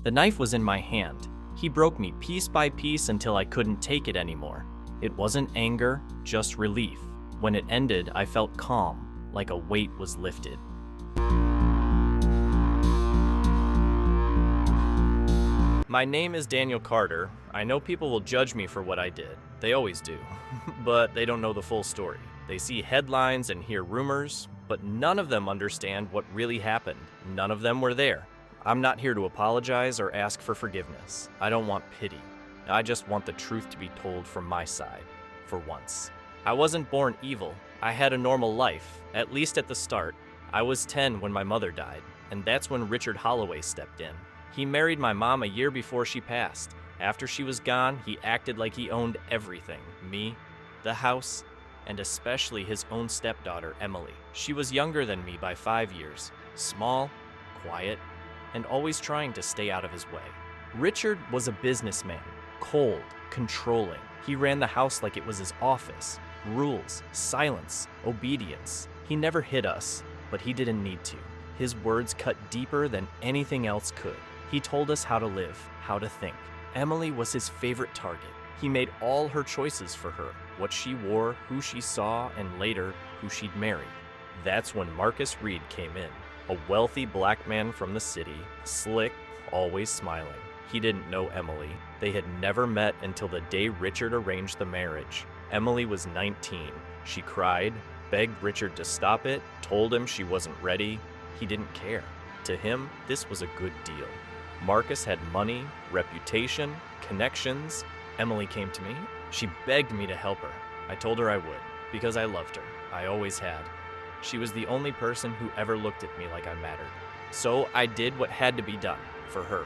The knife was in my hand. He broke me piece by piece until I couldn't take it anymore. It wasn't anger, just relief. When it ended, I felt calm, like a weight was lifted. My name is Daniel Carter. I know people will judge me for what I did. They always do. But they don't know the full story. They see headlines and hear rumors, but none of them understand what really happened. None of them were there. I'm not here to apologize or ask for forgiveness. I don't want pity. I just want the truth to be told from my side, for once. I wasn't born evil. I had a normal life, at least at the start. I was 10 when my mother died, and that's when Richard Holloway stepped in. He married my mom a year before she passed. After she was gone, he acted like he owned everything. Me, the house, and especially his own stepdaughter, Emily. She was younger than me by 5 years, small, quiet, and always trying to stay out of his way. Richard was a businessman, cold, controlling. He ran the house like it was his office. Rules, silence, obedience. He never hit us, but he didn't need to. His words cut deeper than anything else could. He told us how to live, how to think. Emily was his favorite target. He made all her choices for her, what she wore, who she saw, and later, who she'd marry. That's when Marcus Reed came in, a wealthy black man from the city, slick, always smiling. He didn't know Emily. They had never met until the day Richard arranged the marriage. Emily was 19. She cried, begged Richard to stop it, told him she wasn't ready. He didn't care. To him, this was a good deal. Marcus had money, reputation, connections. Emily came to me. She begged me to help her. I told her I would, because I loved her. I always had. She was the only person who ever looked at me like I mattered. So I did what had to be done, for her.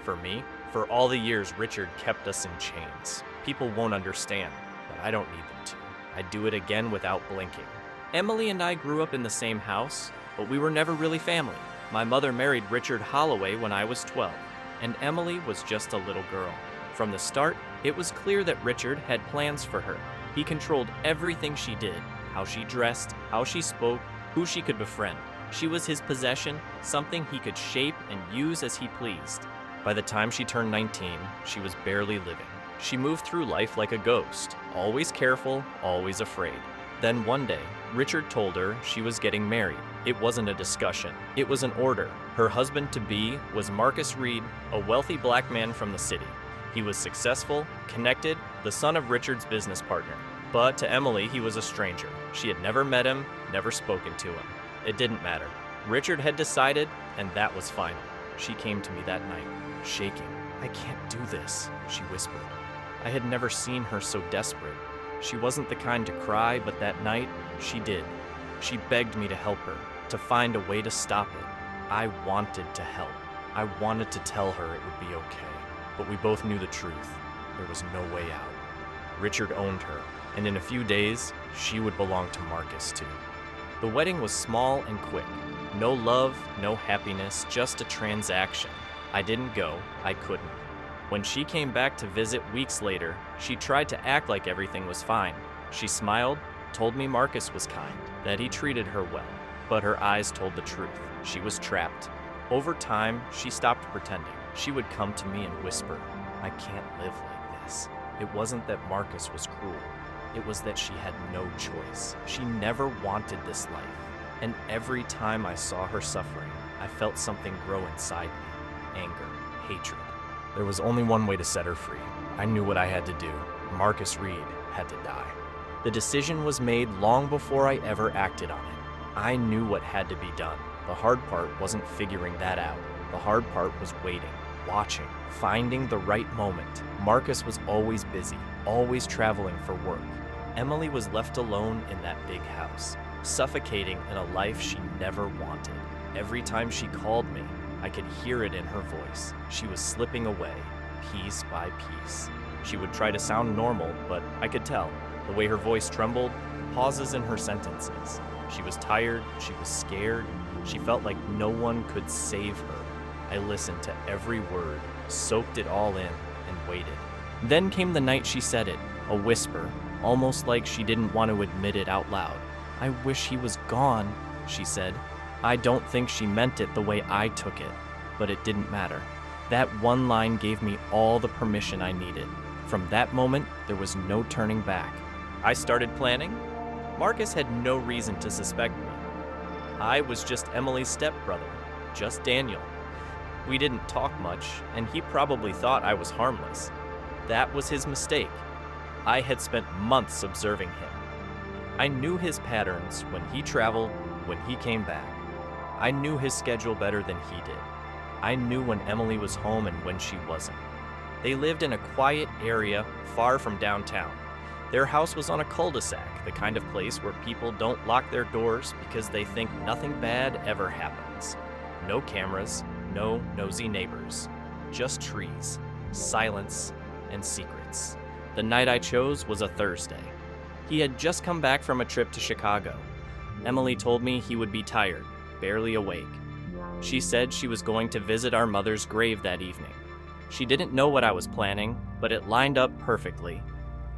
For me, for all the years Richard kept us in chains. People won't understand, but I don't need them to. I'd do it again without blinking. Emily and I grew up in the same house, but we were never really family. My mother married Richard Holloway when I was 12, and Emily was just a little girl. From the start, it was clear that Richard had plans for her. He controlled everything she did, how she dressed, how she spoke, who she could befriend. She was his possession, something he could shape and use as he pleased. By the time she turned 19, she was barely living. She moved through life like a ghost, always careful, always afraid. Then one day, Richard told her she was getting married. It wasn't a discussion, it was an order. Her husband-to-be was Marcus Reed, a wealthy black man from the city. He was successful, connected, the son of Richard's business partner. But to Emily, he was a stranger. She had never met him, never spoken to him. It didn't matter. Richard had decided, and that was final. She came to me that night, shaking. "I can't do this," she whispered. I had never seen her so desperate. She wasn't the kind to cry, but that night, she did. She begged me to help her, to find a way to stop it. I wanted to help. I wanted to tell her it would be okay. But we both knew the truth. There was no way out. Richard owned her, and in a few days, she would belong to Marcus too. The wedding was small and quick. No love, no happiness, just a transaction. I didn't go, I couldn't. When she came back to visit weeks later, she tried to act like everything was fine. She smiled, told me Marcus was kind, that he treated her well. But her eyes told the truth. She was trapped. Over time, she stopped pretending. She would come to me and whisper, "I can't live like this." It wasn't that Marcus was cruel. It was that she had no choice. She never wanted this life. And every time I saw her suffering, I felt something grow inside me. Anger, hatred. There was only one way to set her free. I knew what I had to do. Marcus Reed had to die. The decision was made long before I ever acted on it. I knew what had to be done. The hard part wasn't figuring that out. The hard part was waiting, watching, finding the right moment. Marcus was always busy, always traveling for work. Emily was left alone in that big house, suffocating in a life she never wanted. Every time she called me, I could hear it in her voice. She was slipping away, piece by piece. She would try to sound normal, but I could tell. The way her voice trembled, pauses in her sentences. She was tired, she was scared. She felt like no one could save her. I listened to every word, soaked it all in, and waited. Then came the night she said it, a whisper, almost like she didn't want to admit it out loud. "I wish he was gone," she said. I don't think she meant it the way I took it, but it didn't matter. That one line gave me all the permission I needed. From that moment, there was no turning back. I started planning. Marcus had no reason to suspect me. I was just Emily's stepbrother, just Daniel. We didn't talk much, and he probably thought I was harmless. That was his mistake. I had spent months observing him. I knew his patterns when he traveled, when he came back. I knew his schedule better than he did. I knew when Emily was home and when she wasn't. They lived in a quiet area far from downtown. Their house was on a cul-de-sac, the kind of place where people don't lock their doors because they think nothing bad ever happens. No cameras, no nosy neighbors, just trees, silence, and secrets. The night I chose was a Thursday. He had just come back from a trip to Chicago. Emily told me he would be tired, barely awake. She said she was going to visit our mother's grave that evening. She didn't know what I was planning, but it lined up perfectly.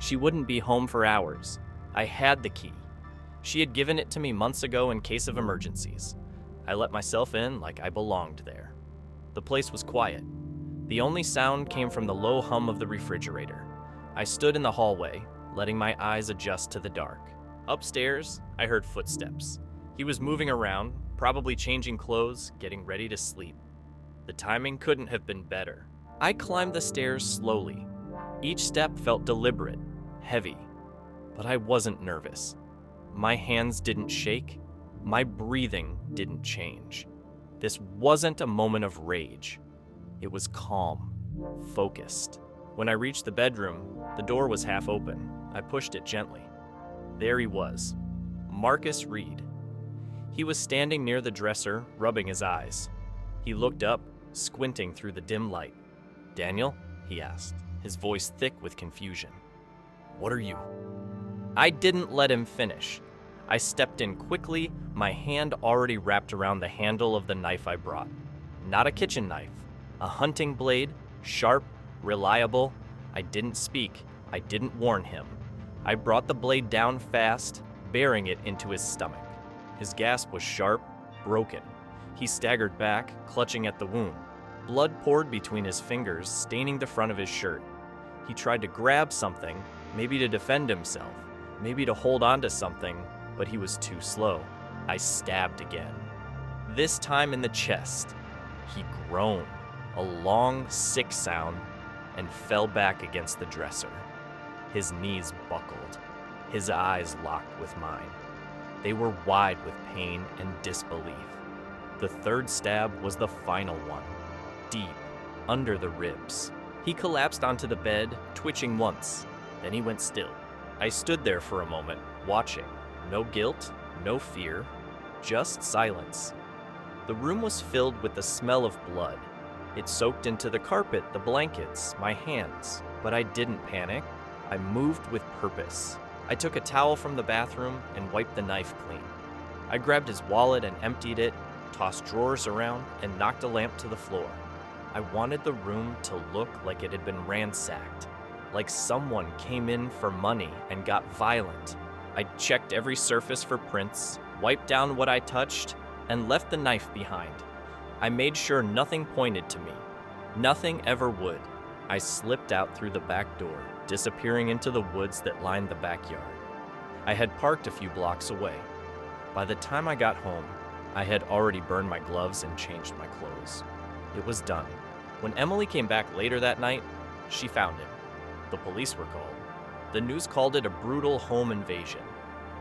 She wouldn't be home for hours. I had the key. She had given it to me months ago in case of emergencies. I let myself in like I belonged there. The place was quiet. The only sound came from the low hum of the refrigerator. I stood in the hallway, letting my eyes adjust to the dark. Upstairs, I heard footsteps. He was moving around, probably changing clothes, getting ready to sleep. The timing couldn't have been better. I climbed the stairs slowly. Each step felt deliberate, heavy, but I wasn't nervous. My hands didn't shake. My breathing didn't change. This wasn't a moment of rage. It was calm, focused. When I reached the bedroom, the door was half open. I pushed it gently. There he was, Marcus Reed. He was standing near the dresser, rubbing his eyes. He looked up, squinting through the dim light. "Daniel?" he asked, his voice thick with confusion. "What are you?" I didn't let him finish. I stepped in quickly, my hand already wrapped around the handle of the knife I brought. Not a kitchen knife, a hunting blade, sharp, reliable. I didn't speak. I didn't warn him. I brought the blade down fast, bearing it into his stomach. His gasp was sharp, broken. He staggered back, clutching at the wound. Blood poured between his fingers, staining the front of his shirt. He tried to grab something, maybe to defend himself, maybe to hold on to something, but he was too slow. I stabbed again. This time in the chest. He groaned, a long, sick sound, and fell back against the dresser. His knees buckled. His eyes locked with mine. They were wide with pain and disbelief. The third stab was the final one, deep, under the ribs. He collapsed onto the bed, twitching once. Then he went still. I stood there for a moment, watching. No guilt, no fear, just silence. The room was filled with the smell of blood. It soaked into the carpet, the blankets, my hands. But I didn't panic. I moved with purpose. I took a towel from the bathroom and wiped the knife clean. I grabbed his wallet and emptied it, tossed drawers around, and knocked a lamp to the floor. I wanted the room to look like it had been ransacked, like someone came in for money and got violent. I checked every surface for prints, wiped down what I touched, and left the knife behind. I made sure nothing pointed to me. Nothing ever would. I slipped out through the back door, disappearing into the woods that lined the backyard. I had parked a few blocks away. By the time I got home, I had already burned my gloves and changed my clothes. It was done. When Emily came back later that night, she found him. The police were called. The news called it a brutal home invasion,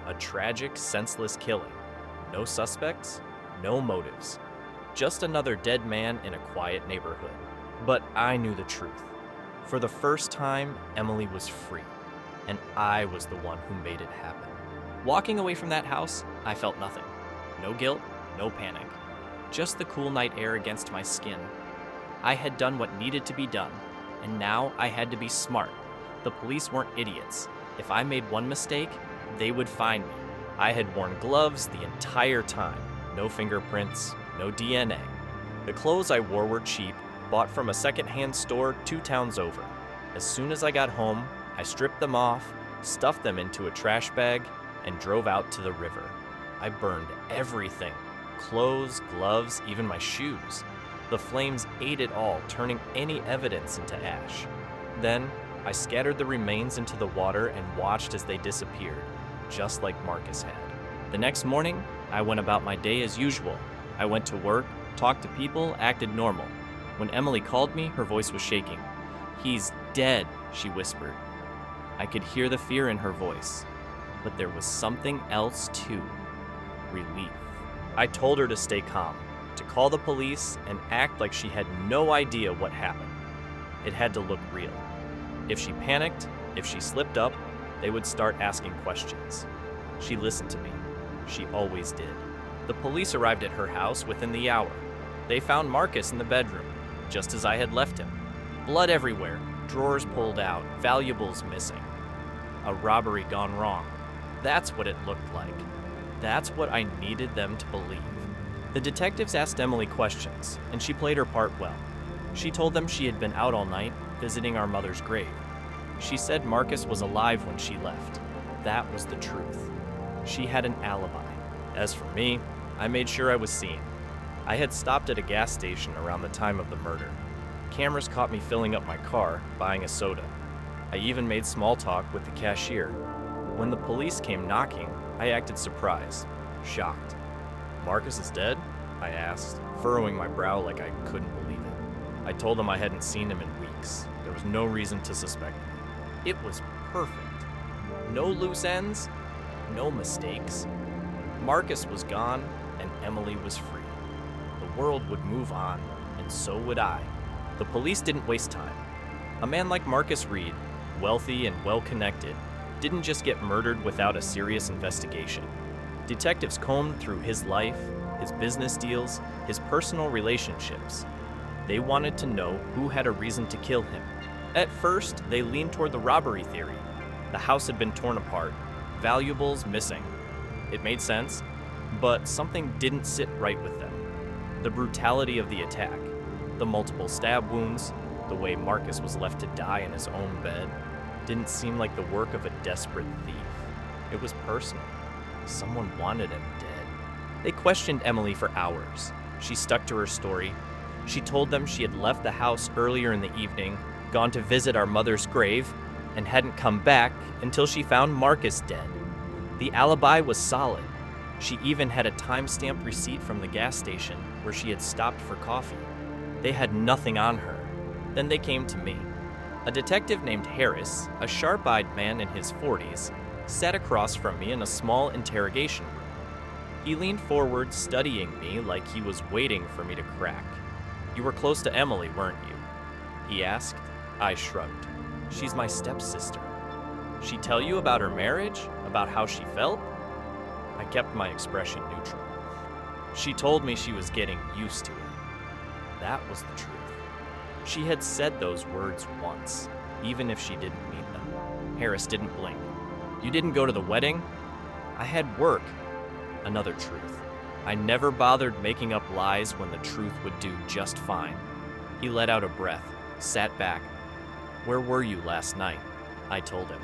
a tragic, senseless killing. No suspects, no motives. Just another dead man in a quiet neighborhood. But I knew the truth. For the first time, Emily was free, and I was the one who made it happen. Walking away from that house, I felt nothing. No guilt, no panic. Just the cool night air against my skin. I had done what needed to be done, and now I had to be smart. The police weren't idiots. If I made one mistake, they would find me. I had worn gloves the entire time. No fingerprints, no DNA. The clothes I wore were cheap, bought from a secondhand store 2 towns over. As soon as I got home, I stripped them off, stuffed them into a trash bag, and drove out to the river. I burned everything. Clothes, gloves, even my shoes. The flames ate it all, turning any evidence into ash. Then, I scattered the remains into the water and watched as they disappeared, just like Marcus had. The next morning, I went about my day as usual. I went to work, talked to people, acted normal. When Emily called me, her voice was shaking. "He's dead," she whispered. I could hear the fear in her voice, but there was something else too. Relief. I told her to stay calm, to call the police and act like she had no idea what happened. It had to look real. If she panicked, if she slipped up, they would start asking questions. She listened to me. She always did. The police arrived at her house within the hour. They found Marcus in the bedroom, just as I had left him. Blood everywhere, drawers pulled out, valuables missing. A robbery gone wrong. That's what it looked like. That's what I needed them to believe. The detectives asked Emily questions, and she played her part well. She told them she had been out all night, visiting our mother's grave. She said Marcus was alive when she left. That was the truth. She had an alibi. As for me, I made sure I was seen. I had stopped at a gas station around the time of the murder. Cameras caught me filling up my car, buying a soda. I even made small talk with the cashier. When the police came knocking, I acted surprised, shocked. "Marcus is dead?" I asked, furrowing my brow like I couldn't believe it. I told them I hadn't seen him in weeks. There was no reason to suspect me. It was perfect. No loose ends, no mistakes. Marcus was gone, and Emily was free. The world would move on, and so would I. The police didn't waste time. A man like Marcus Reed, wealthy and well-connected, didn't just get murdered without a serious investigation. Detectives combed through his life, his business deals, his personal relationships. They wanted to know who had a reason to kill him. At first, they leaned toward the robbery theory. The house had been torn apart, valuables missing. It made sense, but something didn't sit right with them. The brutality of the attack, the multiple stab wounds, the way Marcus was left to die in his own bed, didn't seem like the work of a desperate thief. It was personal. Someone wanted him dead. They questioned Emily for hours. She stuck to her story. She told them she had left the house earlier in the evening, gone to visit our mother's grave, and hadn't come back until she found Marcus dead. The alibi was solid. She even had a time-stamped receipt from the gas station where she had stopped for coffee. They had nothing on her. Then they came to me. A detective named Harris, a sharp-eyed man in his 40s, sat across from me in a small interrogation room. He leaned forward, studying me like he was waiting for me to crack. "You were close to Emily, weren't you?" he asked. I shrugged. "She's my stepsister." "She tell you about her marriage? About how she felt?" I kept my expression neutral. "She told me she was getting used to it." That was the truth. She had said those words once, even if she didn't mean them. Harris didn't blink. "You didn't go to the wedding?" "I had work." Another truth. I never bothered making up lies when the truth would do just fine. He let out a breath, sat back. "Where were you last night?" I told him.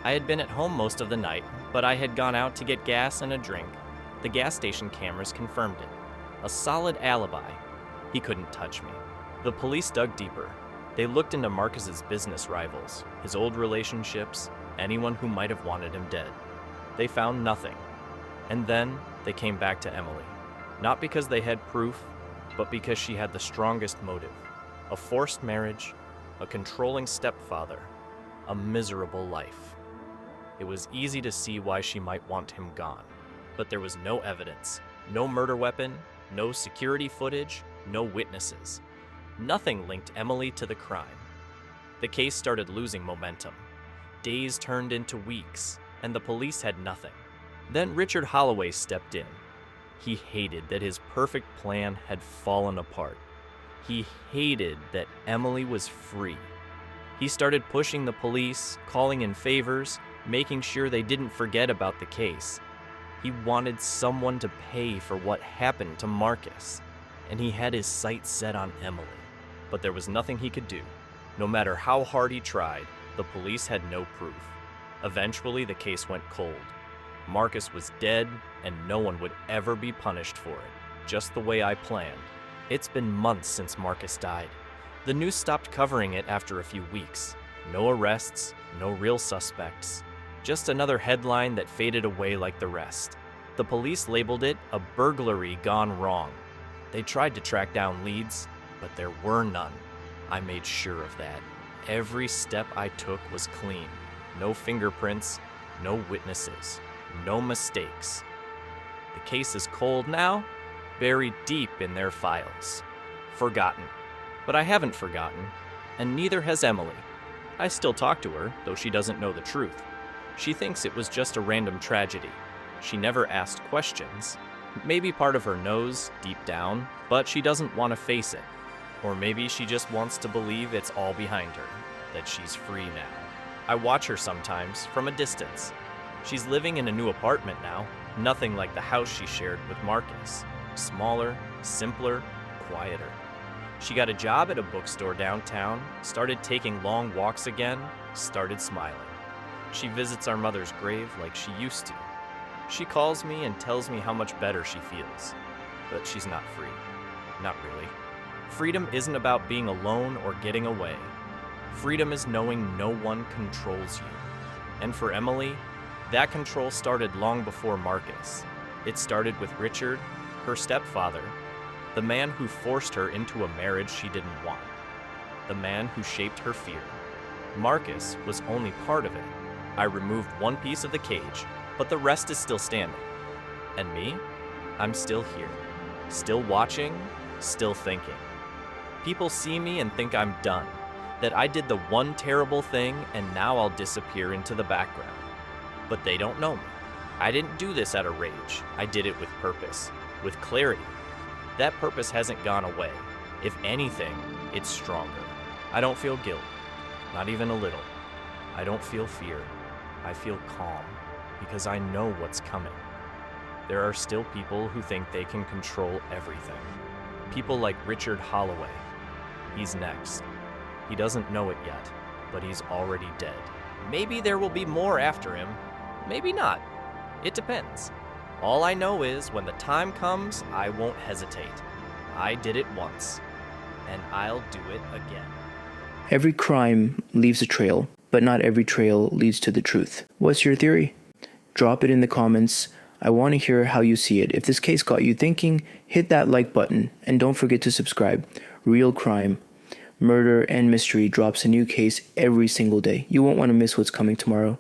I had been at home most of the night, but I had gone out to get gas and a drink. The gas station cameras confirmed it. A solid alibi. He couldn't touch me. The police dug deeper. They looked into Marcus's business rivals, his old relationships, anyone who might have wanted him dead. They found nothing. And then they came back to Emily. Not because they had proof, but because she had the strongest motive. A forced marriage, a controlling stepfather, a miserable life. It was easy to see why she might want him gone. But there was no evidence, no murder weapon, no security footage, no witnesses. Nothing linked Emily to the crime. The case started losing momentum. Days turned into weeks, and the police had nothing. Then Richard Holloway stepped in. He hated that his perfect plan had fallen apart. He hated that Emily was free. He started pushing the police, calling in favors, making sure they didn't forget about the case. He wanted someone to pay for what happened to Marcus, and he had his sights set on Emily. But there was nothing he could do. No matter how hard he tried, the police had no proof. Eventually, the case went cold. Marcus was dead, and no one would ever be punished for it, just the way I planned. It's been months since Marcus died. The news stopped covering it after a few weeks. No arrests, no real suspects. Just another headline that faded away like the rest. The police labeled it a burglary gone wrong. They tried to track down leads, but there were none. I made sure of that. Every step I took was clean. No fingerprints, no witnesses, no mistakes. The case is cold now, buried deep in their files. Forgotten. But I haven't forgotten, and neither has Emily. I still talk to her, though she doesn't know the truth. She thinks it was just a random tragedy. She never asked questions. Maybe part of her knows, deep down, but she doesn't want to face it. Or maybe she just wants to believe it's all behind her, that she's free now. I watch her sometimes, from a distance. She's living in a new apartment now, nothing like the house she shared with Marcus. Smaller, simpler, quieter. She got a job at a bookstore downtown, started taking long walks again, started smiling. She visits our mother's grave like she used to. She calls me and tells me how much better she feels. But she's not free. Not really. Freedom isn't about being alone or getting away. Freedom is knowing no one controls you. And for Emily, that control started long before Marcus. It started with Richard, her stepfather, the man who forced her into a marriage she didn't want, the man who shaped her fear. Marcus was only part of it. I removed one piece of the cage, but the rest is still standing. And me? I'm still here, still watching, still thinking. People see me and think I'm done, that I did the one terrible thing and now I'll disappear into the background. But they don't know me. I didn't do this out of rage. I did it with purpose, with clarity. That purpose hasn't gone away. If anything, it's stronger. I don't feel guilt, not even a little. I don't feel fear. I feel calm, because I know what's coming. There are still people who think they can control everything. People like Richard Holloway. He's next. He doesn't know it yet, but he's already dead. Maybe there will be more after him. Maybe not. It depends. All I know is when the time comes, I won't hesitate. I did it once, and I'll do it again. Every crime leaves a trail, but not every trail leads to the truth. What's your theory? Drop it in the comments. I want to hear how you see it. If this case got you thinking, hit that like button, and don't forget to subscribe. Real crime, murder, and mystery drops a new case every single day. You won't want to miss what's coming tomorrow.